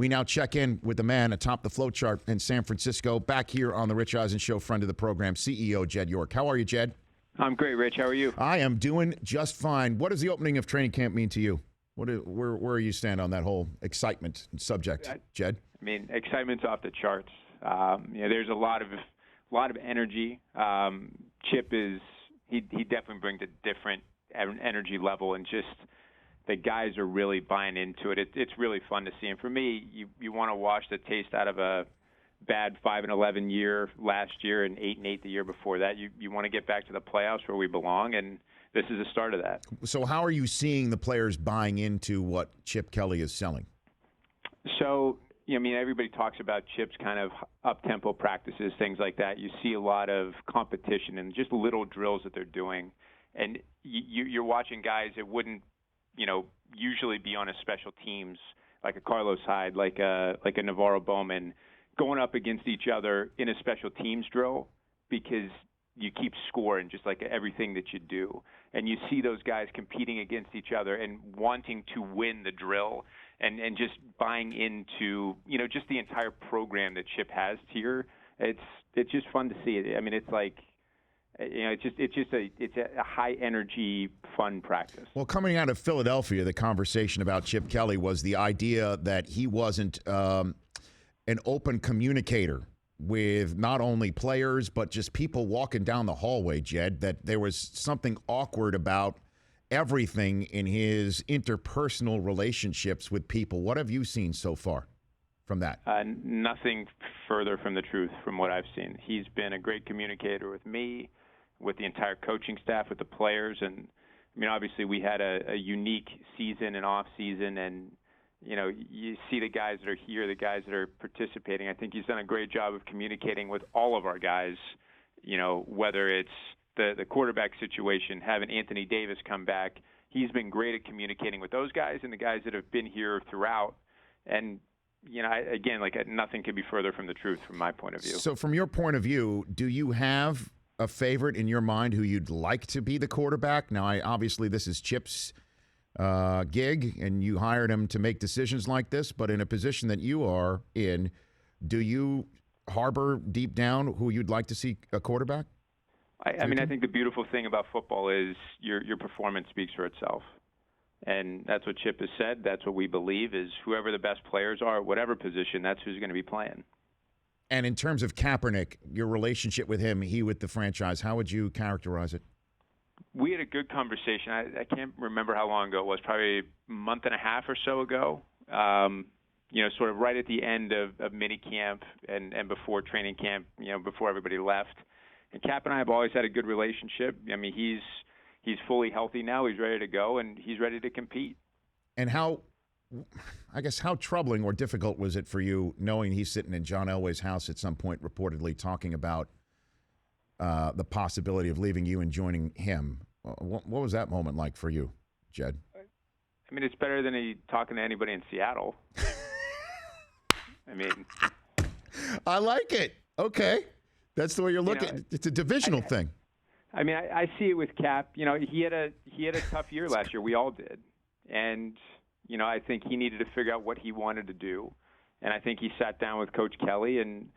We now check in with the man atop the flow chart in San Francisco, back here on the Rich Eisen Show, friend of the program, CEO Jed York. How are you, Jed? I'm great, Rich. How are you? I am doing just fine. What does the opening of training camp mean to you? Where are you stand on that whole excitement subject, Jed? I mean, excitement's off the charts. There's a lot of energy. Chip he definitely brings a different energy level, and just the guys are really buying into it. It's really fun to see. And for me, you want to wash the taste out of a bad 5-11 year last year and 8-8 the year before that. You want to get back to the playoffs where we belong, and this is the start of that. So how are you seeing the players buying into what Chip Kelly is selling? So, everybody talks about Chip's kind of up-tempo practices, things like that. You see a lot of competition and just little drills that they're doing. And you're watching guys that wouldn't, usually be on a special teams, like a Carlos Hyde, like a Navarro Bowman, going up against each other in a special teams drill because you keep score in just like everything that you do. And you see those guys competing against each other and wanting to win the drill and just buying into, just the entire program that Chip has here. It's just fun to see it. I mean, it's like, it's a high energy, fun practice. Well, coming out of Philadelphia, the conversation about Chip Kelly was the idea that he wasn't an open communicator with not only players, but just people walking down the hallway, Jed, that there was something awkward about everything in his interpersonal relationships with people. What have you seen so far from that? Nothing further from the truth from what I've seen. He's been a great communicator with me, with the entire coaching staff, with the players. And, obviously we had a unique season and off season, and you see the guys that are here, the guys that are participating. I think he's done a great job of communicating with all of our guys, whether it's the quarterback situation, having Anthony Davis come back. He's been great at communicating with those guys and the guys that have been here throughout. And, again, nothing could be further from the truth from my point of view. So from your point of view, do you have a favorite in your mind who you'd like to be the quarterback? Now, obviously this is Chip's gig, and you hired him to make decisions like this, but in a position that you are in, do you harbor deep down who you'd like to see a quarterback? I think the beautiful thing about football is your performance speaks for itself. And that's what Chip has said. That's what we believe is whoever the best players are at whatever position, that's who's going to be playing. And in terms of Kaepernick, your relationship with him, he with the franchise, how would you characterize it? We had a good conversation. I can't remember how long ago it was, probably a month and a half or so ago, sort of right at the end of minicamp and before training camp, before everybody left. And Cap and I have always had a good relationship. He's fully healthy now. He's ready to go, and he's ready to compete. And how troubling or difficult was it for you knowing he's sitting in John Elway's house at some point reportedly talking about the possibility of leaving you and joining him? What was that moment like for you, Jed? It's better than he talking to anybody in Seattle. I like it. Okay. That's the way you're looking. It's a divisional thing. I see it with Cap. He had a tough year last year. We all did. And, I think he needed to figure out what he wanted to do. And I think he sat down with Coach Kelly, and,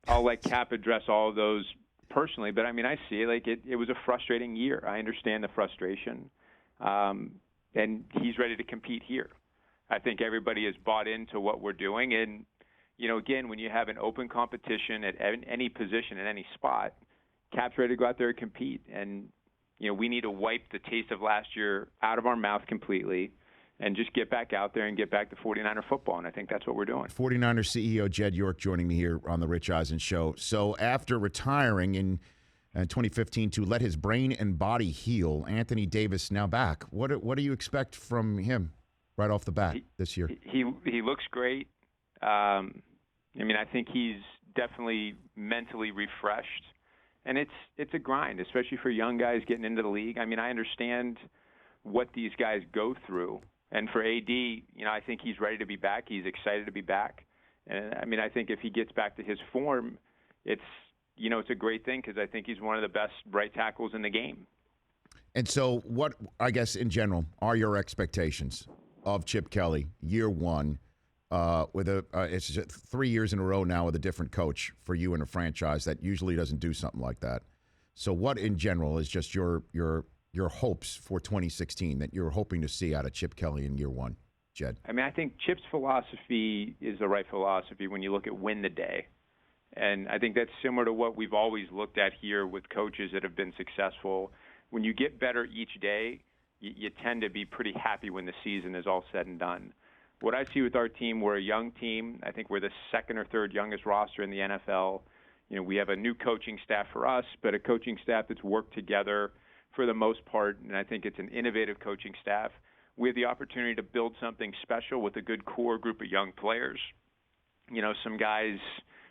I'll let Cap address all of those personally. But, I see it. It was a frustrating year. I understand the frustration. And he's ready to compete here. I think everybody has bought into what we're doing. And, again, when you have an open competition at any position, at any spot, Cap's ready to go out there and compete. And, we need to wipe the taste of last year out of our mouth completely and just get back out there and get back to 49er football. And I think that's what we're doing. 49er CEO Jed York joining me here on the Rich Eisen Show. So after retiring in 2015 to let his brain and body heal, Anthony Davis now back. What do you expect from him right off the bat this year? He looks great. I think he's definitely mentally refreshed. And it's a grind, especially for young guys getting into the league. I understand what these guys go through. And for AD, I think he's ready to be back. He's excited to be back. And, I think if he gets back to his form, it's a great thing because I think he's one of the best right tackles in the game. And so what, I guess, in general, are your expectations of Chip Kelly year one it's just 3 years in a row now with a different coach for you in a franchise that usually doesn't do something like that. So what in general is just your hopes for 2016 that you're hoping to see out of Chip Kelly in year one, Jed? I mean, I think Chip's philosophy is the right philosophy when you look at win the day. And I think that's similar to what we've always looked at here with coaches that have been successful. When you get better each day, you tend to be pretty happy when the season is all said and done. What I see with our team, we're a young team. I think we're the second or third youngest roster in the NFL. You know, we have a new coaching staff for us, but a coaching staff that's worked together for the most part, and I think it's an innovative coaching staff. We have the opportunity to build something special with a good core group of young players. You know, some guys,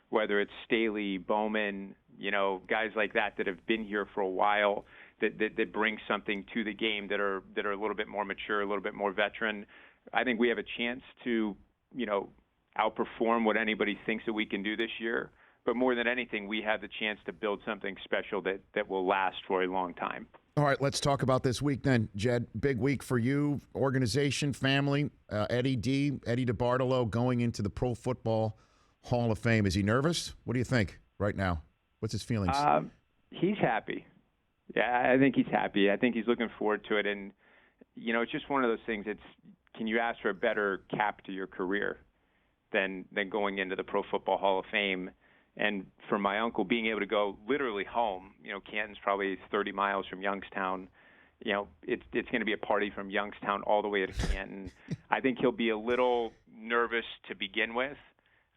whether it's Staley, Bowman, you know, guys like that have been here for a while, that bring something to the game that are a little bit more mature, a little bit more veteran. I think we have a chance to, you know, outperform what anybody thinks that we can do this year. But more than anything, we have the chance to build something special that will last for a long time. All right, let's talk about this week then, Jed. Big week for you, organization, family. Eddie DeBartolo going into the Pro Football Hall of Fame. Is he nervous? What do you think right now? What's his feelings? He's happy. Yeah, I think he's happy. I think he's looking forward to it. And, you know, it's just one of those things. Can you ask for a better cap to your career than going into the Pro Football Hall of Fame? And for my uncle, being able to go literally home, you know, Canton's probably 30 miles from Youngstown. You know, it's going to be a party from Youngstown all the way to Canton. I think he'll be a little nervous to begin with,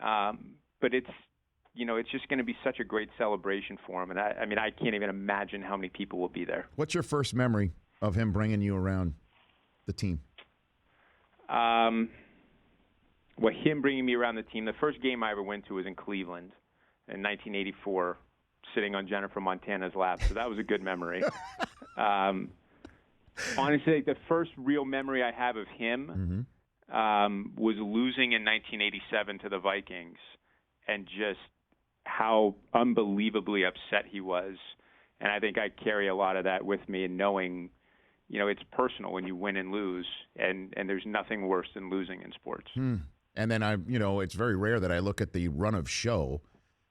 but it's just going to be such a great celebration for him. And I mean, I can't even imagine how many people will be there. What's your first memory of him bringing you around the team? Well, him bringing me around the team, the first game I ever went to was in Cleveland in 1984, sitting on Jennifer Montana's lap. So that was a good memory. Honestly, the first real memory I have of him was losing in 1987 to the Vikings, and just how unbelievably upset he was. And I think I carry a lot of that with me, and knowing, you know, it's personal when you win and lose, and there's nothing worse than losing in sports. And then it's very rare that I look at the run of show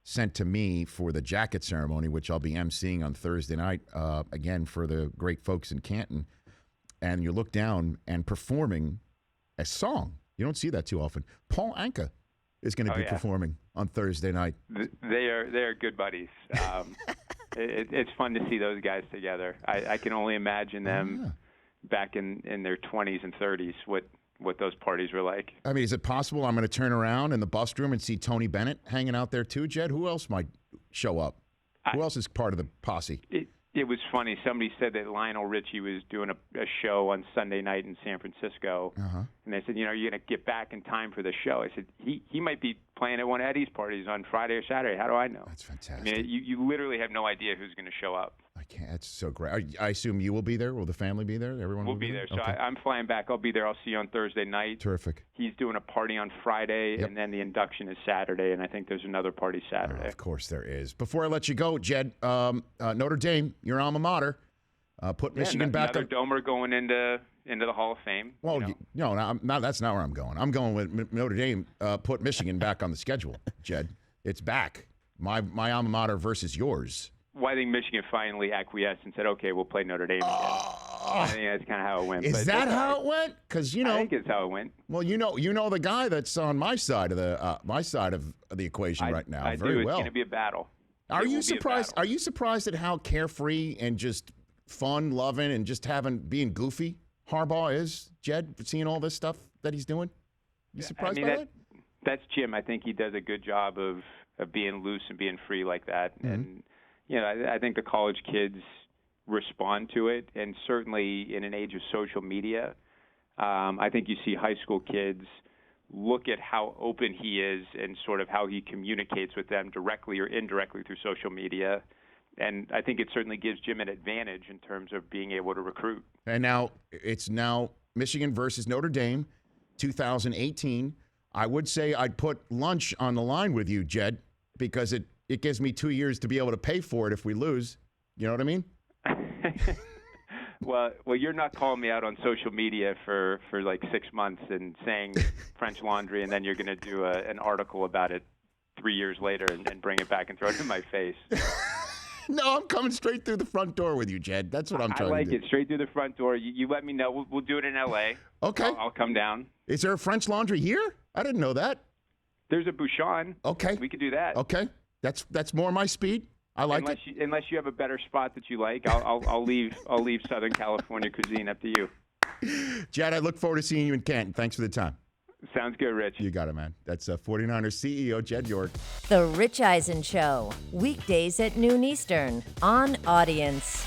sent to me for the jacket ceremony, which I'll be emceeing on Thursday night, again, for the great folks in Canton. And you look down and performing a song. You don't see that too often. Paul Anka is going to be performing on Thursday night. They are good buddies. It's fun to see those guys together. I can only imagine them back in their 20s and 30s, what those parties were like. I mean, is it possible I'm going to turn around in the bus room and see Tony Bennett hanging out there too, Jed? Who else might show up? Who else is part of the posse? It was funny. Somebody said that Lionel Richie was doing a show on Sunday night in San Francisco. And they said, you know, are you going to get back in time for the show? I said, he might be playing at one of Eddie's parties on Friday or Saturday. How do I know? That's fantastic. I mean, you literally have no idea who's going to show up. I can't. That's so great. I assume you will be there. Will the family be there? Everyone will be there. So okay. I'm flying back. I'll be there. I'll see you on Thursday night. Terrific. He's doing a party on Friday, and then the induction is Saturday, and I think there's another party Saturday. Of course there is. Before I let you go, Jed, Notre Dame, your alma mater, put Michigan back. Another Domer going into the Hall of Fame. Well, no, that's not where I'm going. I'm going with Notre Dame. Put Michigan back on the schedule, Jed. It's back. My alma mater versus yours. Well, I think Michigan finally acquiesced and said, "Okay, we'll play Notre Dame again." I think that's kind of how it went. Is that how it went? Because I think it's how it went. Well, you know the guy that's on my side of the equation right now. It's going to be a battle. Are you surprised? Are you surprised at how carefree and just fun loving and just being goofy Harbaugh is, Jed? Seeing all this stuff that he's doing, you surprised by that? That's Jim. I think he does a good job of being loose and being free like that, and. You know, I think the college kids respond to it, and certainly in an age of social media, I think you see high school kids look at how open he is and sort of how he communicates with them directly or indirectly through social media. And I think it certainly gives Jim an advantage in terms of being able to recruit. And now it's Michigan versus Notre Dame, 2018. I would say I'd put lunch on the line with you, Jed, because it gives me 2 years to be able to pay for it if we lose. You know what I mean? Well, you're not calling me out on social media for like 6 months and saying French Laundry, and then you're going to do an article about it 3 years later and bring it back and throw it in my face. No, I'm coming straight through the front door with you, Jed. That's what I'm trying to do. I like it. Straight through the front door. You let me know. We'll do it in L.A. Okay. I'll come down. Is there a French Laundry here? I didn't know that. There's a Bouchon. Okay. We could do that. Okay. That's more my speed. I like it. Unless you have a better spot that you like, I'll leave Southern California cuisine up to you. Jed, I look forward to seeing you in Canton. Thanks for the time. Sounds good, Rich. You got it, man. That's 49ers CEO Jed York. The Rich Eisen Show, weekdays at noon Eastern on Audience.